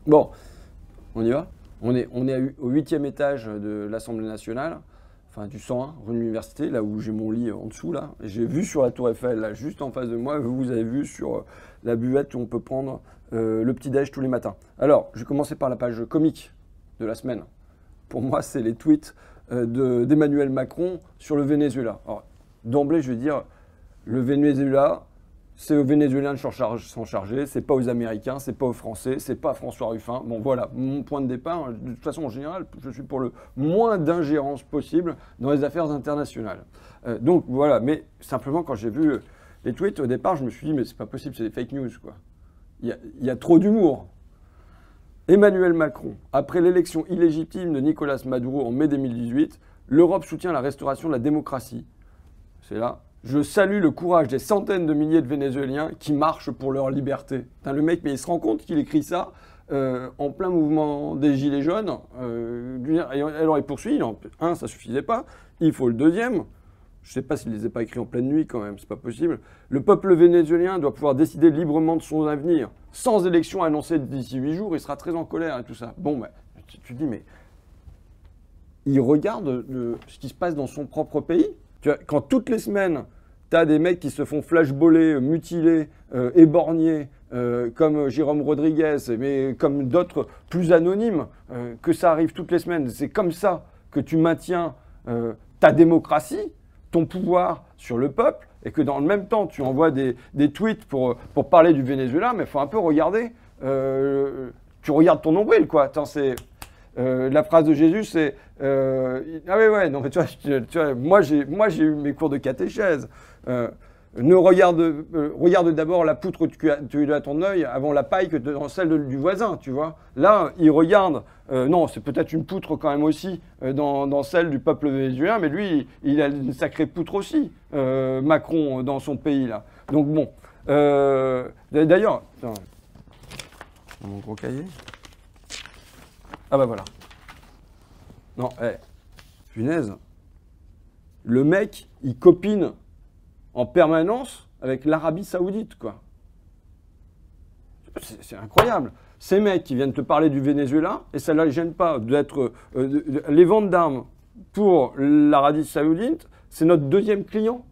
Bon, on y va? On est au 8e étage de l'Assemblée nationale, enfin du 101, rue de l'Université, là où j'ai mon lit en dessous, là. J'ai vu sur la Tour Eiffel, là, juste en face de moi, vous avez vu sur la buvette où on peut prendre le petit-déj tous les matins. Alors, je vais commencer par la page comique de la semaine. Pour moi, c'est les tweets d'Emmanuel Macron sur le Venezuela. Alors, d'emblée, je vais dire, le Venezuela, c'est aux Vénézuéliens de s'en charger, c'est pas aux Américains, c'est pas aux Français, c'est pas à François Ruffin. Bon voilà, mon point de départ. De toute façon, en général, je suis pour le moins d'ingérence possible dans les affaires internationales. Donc voilà, mais simplement quand j'ai vu les tweets, au départ, je me suis dit, mais c'est pas possible, c'est des fake news, quoi. Il y a trop d'humour. Emmanuel Macron, après l'élection illégitime de Nicolas Maduro en mai 2018, l'Europe soutient la restauration de la démocratie. C'est là. Je salue le courage des centaines de milliers de Vénézuéliens qui marchent pour leur liberté. Putain, le mec, mais il se rend compte qu'il écrit ça en plein mouvement des Gilets jaunes. Alors il poursuit. Un, ça suffisait pas. Il faut le deuxième. Je ne sais pas s'il ne les a pas écrits en pleine nuit quand même, c'est pas possible. Le peuple vénézuélien doit pouvoir décider librement de son avenir. Sans élection annoncée d'ici 8 jours, il sera très en colère et tout ça. Bon, bah, tu te dis, mais il regarde ce qui se passe dans son propre pays. Tu vois, quand toutes les semaines, tu as des mecs qui se font flashballer, mutilés, éborgnés, comme Jérôme Rodriguez, mais comme d'autres plus anonymes, que ça arrive toutes les semaines. C'est comme ça que tu maintiens ta démocratie, ton pouvoir sur le peuple, et que dans le même temps, tu envoies des tweets pour parler du Venezuela, mais il faut un peu regarder. Tu regardes ton nombril, quoi. Attends, c'est... la phrase de Jésus, c'est ah ouais, non, mais tu vois, moi j'ai eu mes cours de catéchèse. Regarde d'abord la poutre que tu as à ton œil avant la paille que dans celle du voisin, tu vois. Là, il regarde, non, c'est peut-être une poutre quand même aussi dans celle du peuple vénézuélien, mais lui, il a une sacrée poutre aussi, Macron, dans son pays, là. Donc bon, d'ailleurs, mon gros cahier. Ah bah voilà. Non, punaise. Le mec, il copine en permanence avec l'Arabie Saoudite, quoi. C'est incroyable. Ces mecs qui viennent te parler du Venezuela, et ça ne les gêne pas d'être... les ventes d'armes pour l'Arabie Saoudite, c'est notre deuxième client.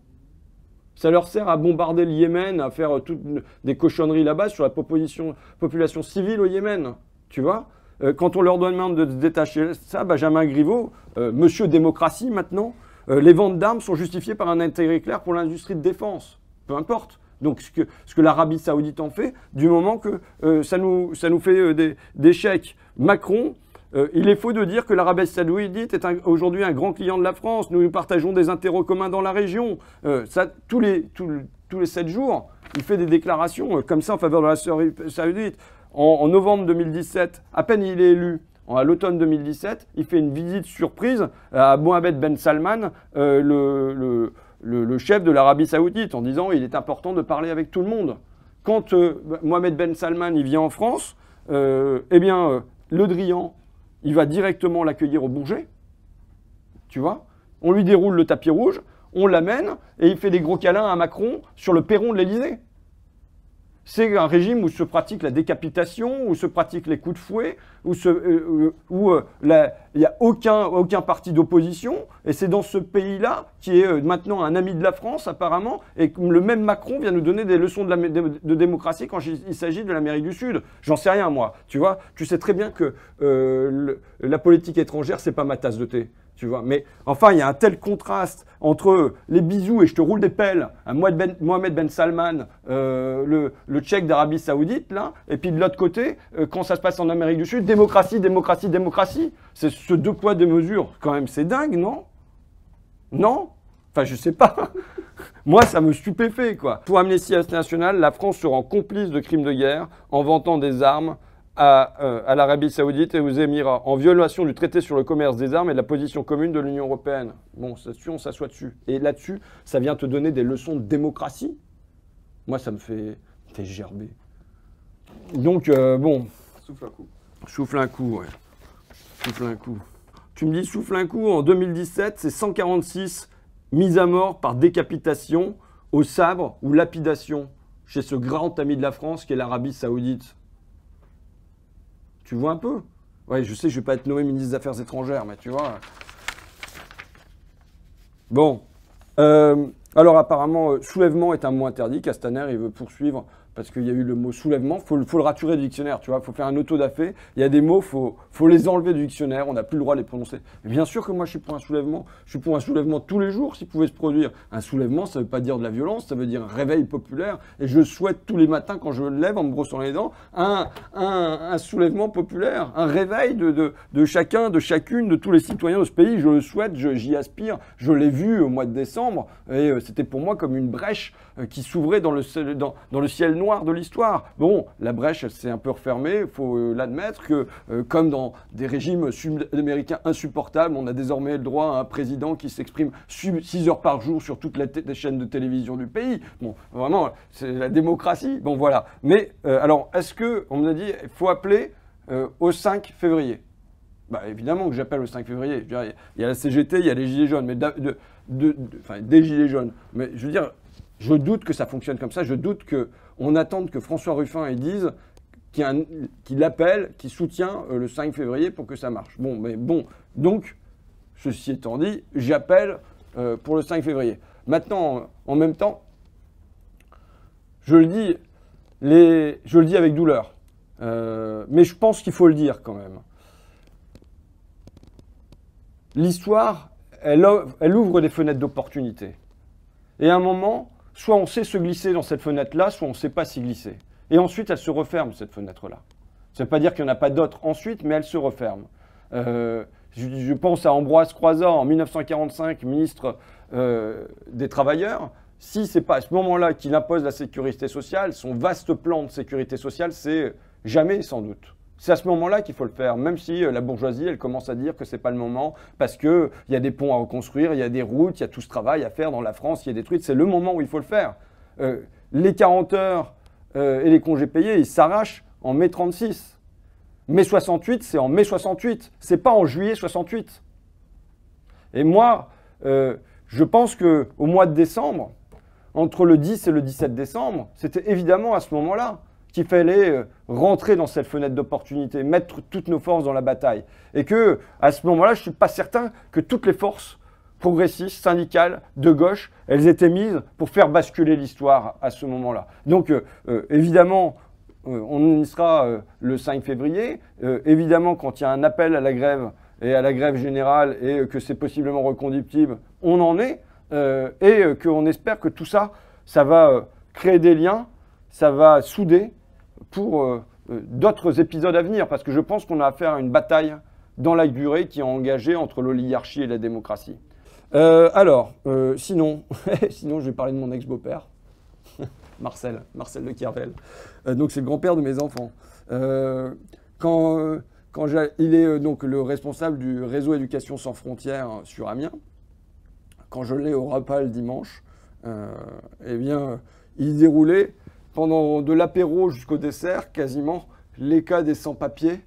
Ça leur sert à bombarder le Yémen, à faire toutes des cochonneries là-bas sur la population civile au Yémen, tu vois. Quand on leur demande de se détacher ça, Benjamin Griveaux, monsieur démocratie maintenant, les ventes d'armes sont justifiées par un intérêt clair pour l'industrie de défense. Peu importe. Donc ce que l'Arabie Saoudite en fait, du moment que ça nous fait des chèques. Macron, il est faux de dire que l'Arabie Saoudite est aujourd'hui un grand client de la France. Nous partageons des intérêts communs dans la région. Ça, tous les 7 jours, il fait des déclarations comme ça en faveur de l'Arabie Saoudite. En novembre 2017, à peine il est élu, à l'automne 2017, il fait une visite surprise à Mohamed Ben Salman, le chef de l'Arabie Saoudite, en disant il est important de parler avec tout le monde. Quand Mohamed Ben Salman il vient en France, eh bien, Le Drian, il va directement l'accueillir au Bourget, tu vois. On lui déroule le tapis rouge, on l'amène et il fait des gros câlins à Macron sur le perron de l'Élysée. C'est un régime où se pratique la décapitation, où se pratiquent les coups de fouet, où il n'y a aucun parti d'opposition. Et c'est dans ce pays-là, qui est maintenant un ami de la France apparemment, et le même Macron vient nous donner des leçons de démocratie quand il s'agit de l'Amérique du Sud. J'en sais rien moi, tu vois. Tu sais très bien que la politique étrangère, c'est pas ma tasse de thé. Tu vois, mais enfin, il y a un tel contraste entre les bisous et je te roule des pelles à Mohamed Ben Salman, le tchèque d'Arabie Saoudite, là, et puis de l'autre côté, quand ça se passe en Amérique du Sud, démocratie, démocratie, démocratie. C'est ce deux poids, deux mesures. Quand même, c'est dingue, non? Non? Enfin, je sais pas. Moi, ça me stupéfait, quoi. Pour Amnesty International, la France se rend complice de crimes de guerre en vantant des armes à l'Arabie Saoudite et aux Émirats, en violation du traité sur le commerce des armes et de la position commune de l'Union européenne. Bon, là-dessus, on s'assoit dessus. Et là-dessus, ça vient te donner des leçons de démocratie. Moi, ça me fait gerber. Donc, bon. Souffle un coup. Souffle un coup, ouais. Souffle un coup. Tu me dis souffle un coup, en 2017, c'est 146 mises à mort par décapitation, au sabre ou lapidation chez ce grand ami de la France qui est l'Arabie Saoudite. Tu vois un peu? Ouais, je sais, je vais pas être nommé ministre des Affaires étrangères, mais tu vois. Bon. Alors apparemment, soulèvement est un mot interdit. Castaner, il veut poursuivre parce qu'il y a eu le mot soulèvement. Faut le raturer du dictionnaire, tu vois. Faut faire un auto-da-fé. Il y a des mots, faut les enlever du dictionnaire. On n'a plus le droit de les prononcer. Mais bien sûr que moi, je suis pour un soulèvement. Je suis pour un soulèvement tous les jours s'il pouvait se produire. Un soulèvement, ça veut pas dire de la violence, ça veut dire un réveil populaire. Et je souhaite tous les matins, quand je me lève en me brossant les dents, un soulèvement populaire, un réveil de chacun, de chacune, de tous les citoyens de ce pays. Je le souhaite, j'y aspire. Je l'ai vu au mois de décembre. Et c'était pour moi comme une brèche qui s'ouvrait dans le ciel noir de l'histoire. Bon, la brèche, elle s'est un peu refermée, il faut l'admettre que, comme dans des régimes sud-américains insupportables, on a désormais le droit à un président qui s'exprime 6 heures par jour sur toutes les chaînes de télévision du pays. Bon, vraiment, c'est la démocratie. Bon, voilà. Mais, alors, est-ce que, on me dit, il faut appeler au 5 février? Bah, évidemment que j'appelle au 5 février. Je veux dire, il y a la CGT, il y a les Gilets jaunes, mais enfin, des Gilets jaunes. Mais je veux dire, je doute que ça fonctionne comme ça. Je doute qu'on attende que François Ruffin il dise qu'il appelle, qu'il soutient le 5 février pour que ça marche. Bon, mais bon. Donc, ceci étant dit, j'appelle pour le 5 février. Maintenant, en même temps, je le dis avec douleur. Mais je pense qu'il faut le dire quand même. L'histoire, elle ouvre des fenêtres d'opportunité. Et à un moment, soit on sait se glisser dans cette fenêtre-là, soit on ne sait pas s'y glisser. Et ensuite, elle se referme, cette fenêtre-là. Ça ne veut pas dire qu'il n'y en a pas d'autres ensuite, mais elle se referme. Je pense à Ambroise Croizat, en 1945, ministre des Travailleurs. Si ce n'est pas à ce moment-là qu'il impose la sécurité sociale, son vaste plan de sécurité sociale, c'est jamais sans doute. C'est à ce moment-là qu'il faut le faire, même si la bourgeoisie, elle commence à dire que ce n'est pas le moment, parce qu'il y a des ponts à reconstruire, il y a des routes, il y a tout ce travail à faire dans la France qui est détruite. C'est le moment où il faut le faire. Les 40 heures et les congés payés, ils s'arrachent en mai 36. Mai 68, c'est en mai 68. C'est pas en juillet 68. Et moi, je pense qu'au mois de décembre, entre le 10 et le 17 décembre, c'était évidemment à ce moment-là qu'il fallait rentrer dans cette fenêtre d'opportunité, mettre toutes nos forces dans la bataille. Et que, à ce moment-là, je ne suis pas certain que toutes les forces progressistes, syndicales, de gauche, elles étaient mises pour faire basculer l'histoire à ce moment-là. Donc, évidemment, on y sera le 5 février. Évidemment, quand il y a un appel à la grève et à la grève générale et que c'est possiblement reconductible, on en est. Et qu'on espère que tout ça, ça va créer des liens, ça va souder pour d'autres épisodes à venir, parce que je pense qu'on a affaire à une bataille dans la durée qui est engagée entre l'oligarchie et la démocratie. Sinon, sinon, je vais parler de mon ex-beau-père, Marcel de Kervel. Donc, c'est le grand-père de mes enfants. Il est donc le responsable du réseau Éducation sans frontières sur Amiens. Quand je l'ai au repas le dimanche, eh bien, il déroulait pendant de l'apéro jusqu'au dessert, quasiment, les cas des sans-papiers,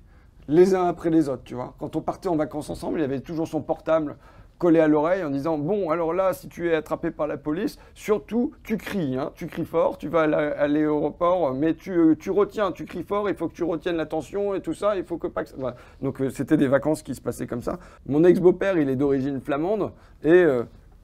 les uns après les autres, tu vois. Quand on partait en vacances ensemble, il avait toujours son portable collé à l'oreille en disant « Bon, alors là, si tu es attrapé par la police, surtout, tu cries, hein, tu cries fort, tu vas à l'aéroport, mais tu retiens, tu cries fort, il faut que tu retiennes l'attention et tout ça, il faut que pas que ça... » Voilà. Donc, c'était des vacances qui se passaient comme ça. Mon ex-beau-père, il est d'origine flamande et...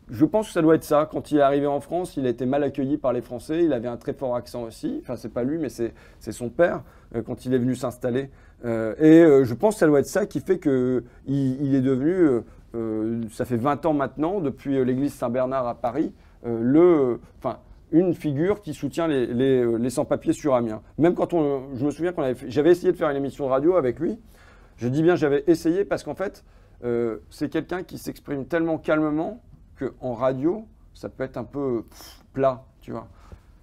je pense que ça doit être ça. Quand il est arrivé en France, il a été mal accueilli par les Français. Il avait un très fort accent aussi. Enfin, c'est pas lui, mais c'est son père quand il est venu s'installer. Je pense que ça doit être ça qui fait qu'il est devenu, ça fait 20 ans maintenant, depuis l'église Saint-Bernard à Paris, une figure qui soutient les sans-papiers sur Amiens. Même quand je me souviens j'avais essayé de faire une émission de radio avec lui. Je dis bien j'avais essayé parce qu'en fait, c'est quelqu'un qui s'exprime tellement calmement qu'en radio, ça peut être un peu plat, tu vois.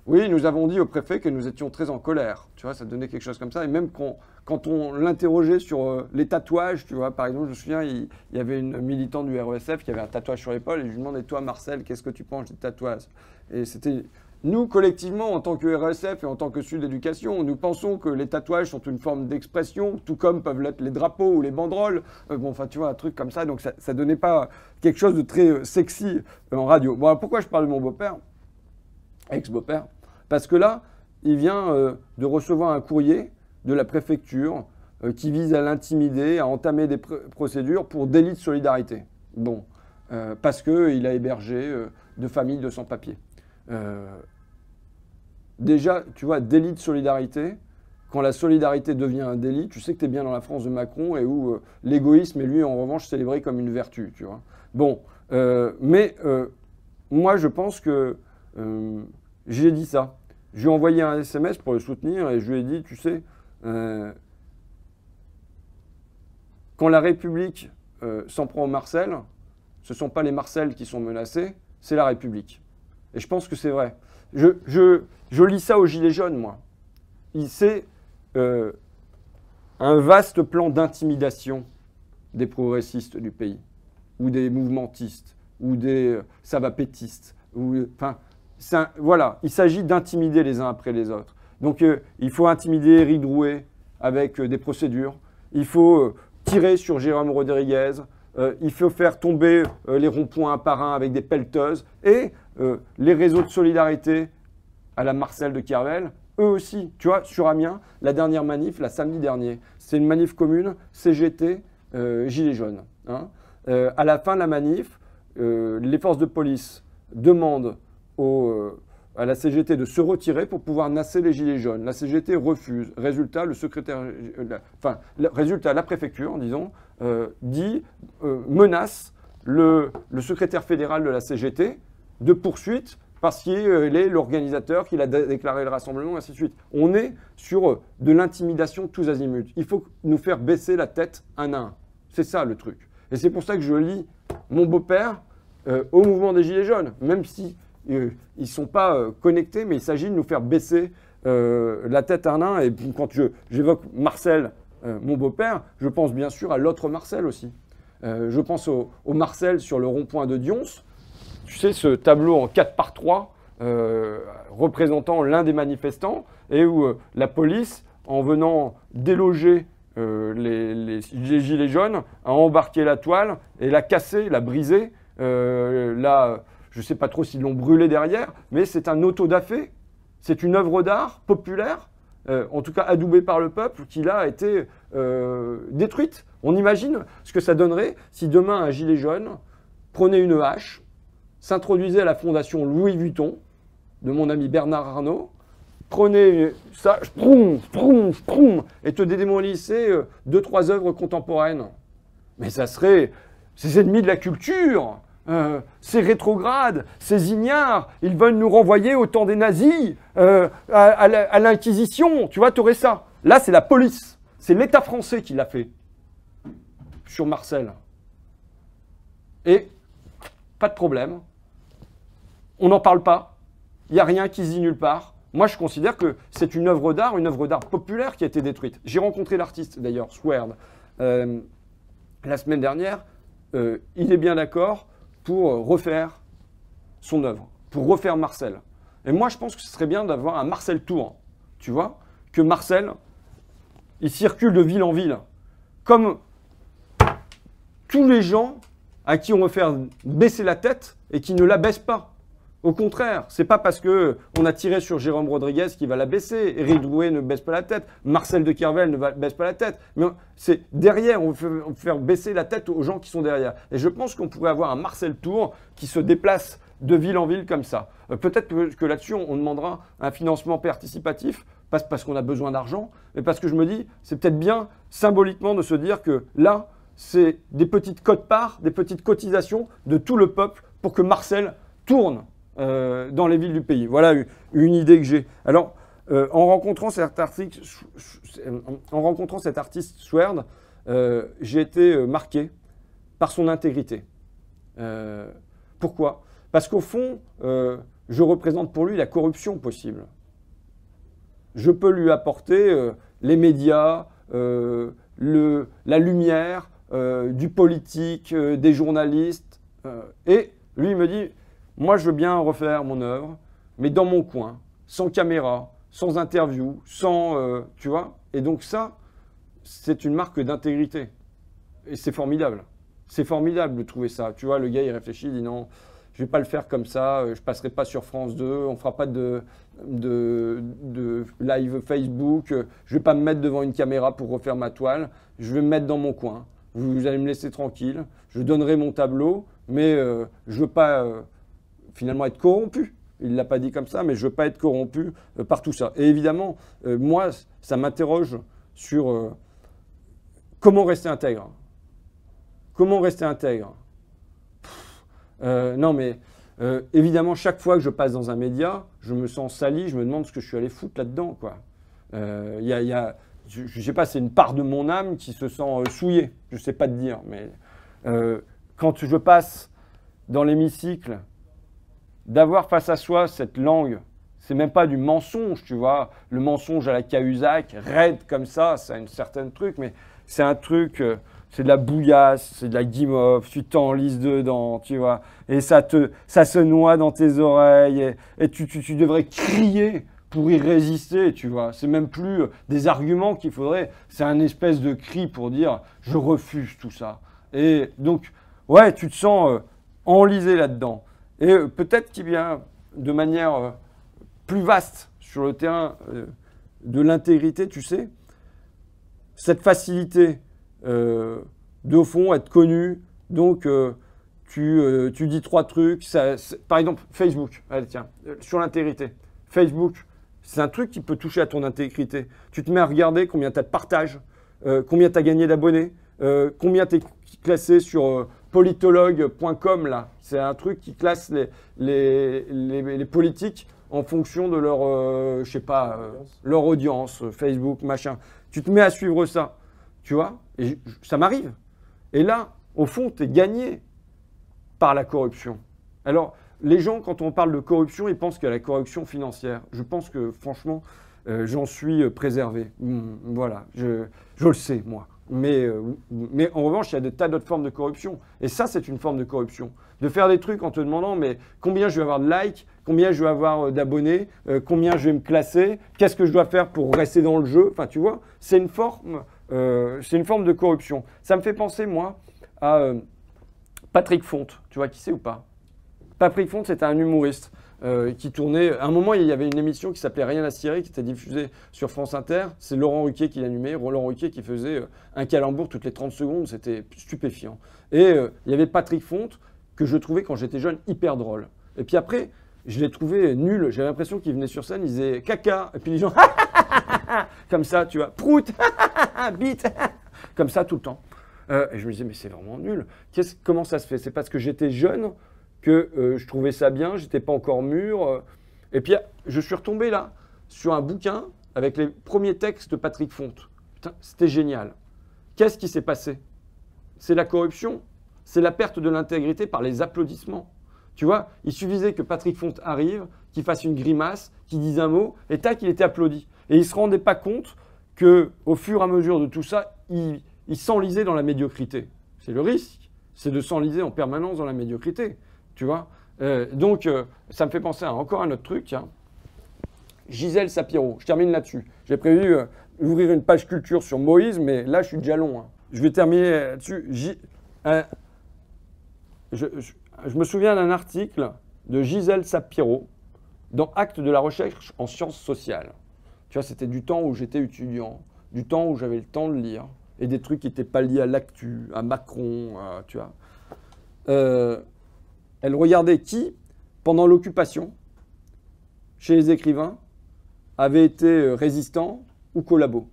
Oui, nous avons dit au préfet que nous étions très en colère, tu vois, ça donnait quelque chose comme ça. Et même quand on l'interrogeait sur les tatouages, tu vois, par exemple, je me souviens, il y avait une militante du RESF qui avait un tatouage sur l'épaule et je lui demandais, toi, Marcel, qu'est-ce que tu penses des tatouages? Et c'était... Nous, collectivement, en tant que RSF et en tant que Sud Éducation, nous pensons que les tatouages sont une forme d'expression, tout comme peuvent l'être les drapeaux ou les banderoles. Tu vois, un truc comme ça. Donc, ça donnait pas quelque chose de très sexy en radio. Bon, alors pourquoi je parle de mon beau-père, ex-beau-père? Parce que là, il vient de recevoir un courrier de la préfecture qui vise à l'intimider, à entamer des procédures pour délit de solidarité. Bon, parce qu'il a hébergé de familles de sans-papiers. Déjà, tu vois, délit de solidarité, quand la solidarité devient un délit, tu sais que tu es bien dans la France de Macron et où l'égoïsme est lui, en revanche, célébré comme une vertu, tu vois. Bon, moi, je pense que j'ai dit ça. Je lui ai envoyé un SMS pour le soutenir et je lui ai dit, tu sais, quand la République s'en prend au Marcel, ce ne sont pas les Marcel qui sont menacés, c'est la République. Et je pense que c'est vrai. Je lis ça aux Gilets jaunes, moi. C'est un vaste plan d'intimidation des progressistes du pays, ou des mouvementistes, ou des savapétistes. Enfin, voilà, il s'agit d'intimider les uns après les autres. Donc il faut intimider Éric Drouet avec des procédures. Il faut tirer sur Jérôme Rodriguez. Il faut faire tomber les ronds-points un par un avec des pelleteuses. Et les réseaux de solidarité à la Marcel de Kervel, eux aussi. Tu vois, sur Amiens, la dernière manif, la samedi dernier, c'est une manif commune CGT Gilets jaunes. Hein. À la fin de la manif, les forces de police demandent à la CGT de se retirer pour pouvoir nasser les Gilets jaunes. La CGT refuse. Résultat, la préfecture, disons, menace le secrétaire fédéral de la CGT de poursuite parce qu'il est l'organisateur, qu'il a déclaré le rassemblement, ainsi de suite. On est sur de l'intimidation tous azimuts. Il faut nous faire baisser la tête un à un. C'est ça le truc. Et c'est pour ça que je lis mon beau-père au mouvement des Gilets jaunes, même si ils ne sont pas connectés, mais il s'agit de nous faire baisser la tête un à un. Et quand j'évoque Marcel, mon beau-père, je pense bien sûr à l'autre Marcel aussi. Je pense au Marcel sur le rond-point de Dions. Tu sais, ce tableau en 4x3 représentant l'un des manifestants et où la police, en venant déloger les Gilets jaunes, a embarqué la toile et l'a cassée, l'a brisée. Je ne sais pas trop s'ils l'ont brûlé derrière, mais c'est un autodafé. C'est une œuvre d'art populaire, en tout cas adoubée par le peuple, qui là a été détruite. On imagine ce que ça donnerait si demain un gilet jaune prenait une hache, s'introduisait à la fondation Louis Vuitton, de mon ami Bernard Arnault, prenait ça, et te démolissait 2-3 œuvres contemporaines. Mais ça serait ces ennemis de la culture, ces rétrogrades, ces ignares, ils veulent nous renvoyer au temps des nazis, à l'Inquisition, tu vois, tu aurais ça. Là, c'est la police, c'est l'État français qui l'a fait sur Marcel. Et pas de problème, on n'en parle pas, il n'y a rien qui se dit nulle part. Moi, je considère que c'est une œuvre d'art populaire qui a été détruite. J'ai rencontré l'artiste, d'ailleurs, Swerd, la semaine dernière. Il est bien d'accord pour refaire son œuvre, pour refaire Marcel. Et moi, je pense que ce serait bien d'avoir un Marcel Tour, tu vois, que Marcel, il circule de ville en ville, comme tous les gens à qui on veut faire baisser la tête et qui ne la baissent pas. Au contraire, c'est pas parce qu'on a tiré sur Jérôme Rodriguez qu'il va la baisser. Éric Drouet ne baisse pas la tête. Marcel de Kervel ne baisse pas la tête. Mais c'est derrière, on veut faire baisser la tête aux gens qui sont derrière. Et je pense qu'on pourrait avoir un Marcel Tour qui se déplace de ville en ville comme ça. Peut-être que là-dessus, on demandera un financement participatif, pas parce qu'on a besoin d'argent, mais parce que je me dis, c'est peut-être bien symboliquement de se dire que là, c'est des petites quotes-parts, des petites cotisations de tout le peuple pour que Marcel tourne dans les villes du pays. Voilà une idée que j'ai. Alors, en rencontrant cet artiste Swerd, j'ai été marqué par son intégrité. Pourquoi ? Parce qu'au fond, je représente pour lui la corruption possible. Je peux lui apporter les médias, la lumière, du politique, des journalistes. Et lui, il me dit, moi, je veux bien refaire mon œuvre, mais dans mon coin, sans caméra, sans interview, sans... tu vois ? Et donc ça, c'est une marque d'intégrité. Et c'est formidable. C'est formidable de trouver ça. Tu vois, le gars, il réfléchit, il dit non, je vais pas le faire comme ça, je passerai pas sur France 2, on fera pas de live Facebook, je vais pas me mettre devant une caméra pour refaire ma toile, je vais me mettre dans mon coin. Vous allez me laisser tranquille, je donnerai mon tableau, mais je veux pas finalement être corrompu. Il ne l'a pas dit comme ça, mais je ne veux pas être corrompu par tout ça. Et évidemment, moi, ça m'interroge sur comment rester intègre. Comment rester intègre? Non, mais évidemment, chaque fois que je passe dans un média, je me sens sali, je me demande ce que je suis allé foutre là-dedans, quoi. Je ne sais pas, c'est une part de mon âme qui se sent souillée. Je ne sais pas te dire, mais quand je passe dans l'hémicycle, d'avoir face à soi cette langue, c'est même pas du mensonge, tu vois. Le mensonge à la Cahuzac, raide comme ça a une certaine truc, mais c'est un truc, c'est de la bouillasse, c'est de la guimauve, tu t'enlises dedans, tu vois. Et ça se noie dans tes oreilles, et tu devrais crier pour y résister, tu vois. C'est même plus des arguments qu'il faudrait, c'est un espèce de cri pour dire « je refuse tout ça ». Et donc, ouais, tu te sens enlisé là-dedans. Et peut-être qu'il vient de manière plus vaste sur le terrain de l'intégrité, tu sais, cette facilité de fond, être connu, donc tu dis 3 trucs, par exemple Facebook, allez, tiens, sur l'intégrité, Facebook, c'est un truc qui peut toucher à ton intégrité. Tu te mets à regarder combien tu as de partages, combien tu as gagné d'abonnés, combien tu es classé sur politologue.com, là. C'est un truc qui classe les politiques en fonction de leur, je sais pas, leur audience, Facebook, machin. Tu te mets à suivre ça, tu vois, et ça m'arrive. Et là, au fond, tu es gagné par la corruption. Alors, les gens, quand on parle de corruption, ils pensent qu'il y a la corruption financière. Je pense que, franchement, j'en suis préservé. Voilà, je le sais, moi. Mais en revanche, il y a des tas d'autres formes de corruption. Et ça, c'est une forme de corruption. De faire des trucs en te demandant, mais combien je vais avoir de likes, combien je vais avoir d'abonnés, combien je vais me classer, qu'est-ce que je dois faire pour rester dans le jeu. Enfin, tu vois, c'est une forme de corruption. Ça me fait penser, moi, à Patrick Fonte. Tu vois qui c'est ou pas? Patrick Fonte, c'était un humoriste. Qui tournait. À un moment, il y avait une émission qui s'appelait Rien à cirer, qui était diffusée sur France Inter. C'est Laurent Ruquier qui l'animait. Laurent Ruquier qui faisait un calembour toutes les 30 secondes. C'était stupéfiant. Et il y avait Patrick Fonte, que je trouvais quand j'étais jeune hyper drôle. Et puis après, je l'ai trouvé nul. J'avais l'impression qu'il venait sur scène, il disait caca. Et puis les gens, comme ça, tu vois, prout, bite, comme ça tout le temps. Et je me disais, mais c'est vraiment nul. Comment ça se fait? C'est parce que j'étais jeune que je trouvais ça bien, j'étais pas encore mûr. Et puis, je suis retombé là, sur un bouquin avec les premiers textes de Patrick Fonte. Putain, c'était génial. Qu'est-ce qui s'est passé? C'est la corruption, c'est la perte de l'intégrité par les applaudissements. Tu vois, il suffisait que Patrick Fonte arrive, qu'il fasse une grimace, qu'il dise un mot, et tac, il était applaudi. Et il ne se rendait pas compte qu'au fur et à mesure de tout ça, il s'enlisait dans la médiocrité. C'est le risque, c'est de s'enliser en permanence dans la médiocrité. Tu vois, donc, ça me fait penser à encore un autre truc. Tiens. Gisèle Sapiro, je termine là-dessus. J'ai prévu d'ouvrir une page culture sur Moïse, mais là, je suis déjà long. Hein. Je vais terminer là-dessus. Je me souviens d'un article de Gisèle Sapiro dans Actes de la recherche en sciences sociales. Tu vois, c'était du temps où j'étais étudiant, du temps où j'avais le temps de lire, et des trucs qui n'étaient pas liés à l'actu, à Macron, tu vois. Elle regardait qui, pendant l'occupation, chez les écrivains, avait été résistant ou collabo.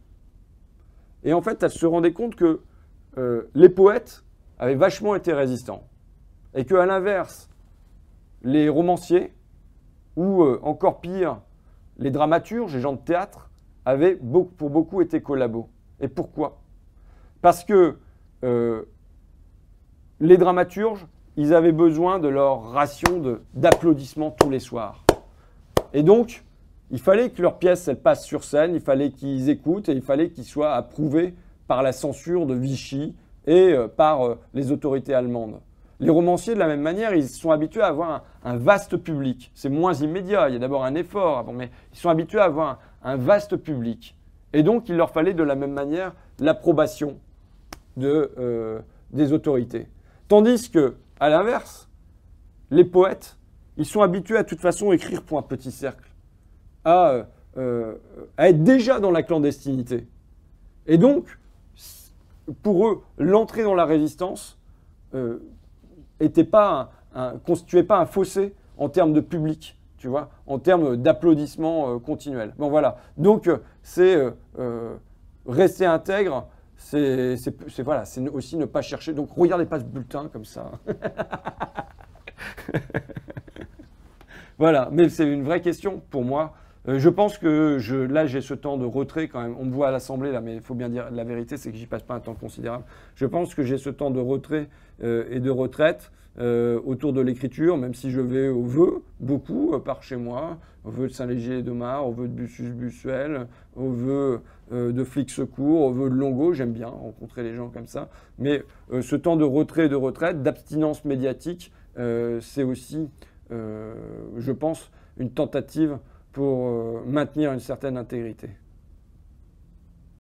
Et en fait, elle se rendait compte que les poètes avaient vachement été résistants. Et qu'à l'inverse, les romanciers, ou encore pire, les dramaturges, les gens de théâtre, avaient pour beaucoup été collabos. Et pourquoi? Parce que les dramaturges, ils avaient besoin de leur ration d'applaudissements tous les soirs. Et donc, il fallait que leur pièce, elle passe sur scène, il fallait qu'ils écoutent et il fallait qu'ils soient approuvés par la censure de Vichy et par les autorités allemandes. Les romanciers, de la même manière, ils sont habitués à avoir un vaste public. C'est moins immédiat, il y a d'abord un effort avant, mais ils sont habitués à avoir un vaste public. Et donc, il leur fallait de la même manière l'approbation des autorités. Tandis que, à l'inverse, les poètes, ils sont habitués à toute façon à écrire pour un petit cercle, à être déjà dans la clandestinité. Et donc, pour eux, l'entrée dans la résistance constituait pas un fossé en termes de public, tu vois, en termes d'applaudissements continuels. Bon, voilà. Donc, c'est rester intègre, c'est aussi ne pas chercher. Donc, regardez pas ce bulletin comme ça. Voilà, mais c'est une vraie question pour moi. Je pense que là, j'ai ce temps de retrait quand même. On me voit à l'Assemblée, là, mais il faut bien dire la vérité, c'est que j'y passe pas un temps considérable. Je pense que j'ai ce temps de retrait et de retraite autour de l'écriture, même si je vais aux vœux, beaucoup, par chez moi, aux vœux de Saint-Léger-et-Domare, aux vœux de Bussus-Bussuel, aux vœux de Flics Secours, aux vœux de Longo. J'aime bien rencontrer les gens comme ça. Mais ce temps de retrait et de retraite, d'abstinence médiatique, c'est aussi, je pense, une tentative pour maintenir une certaine intégrité.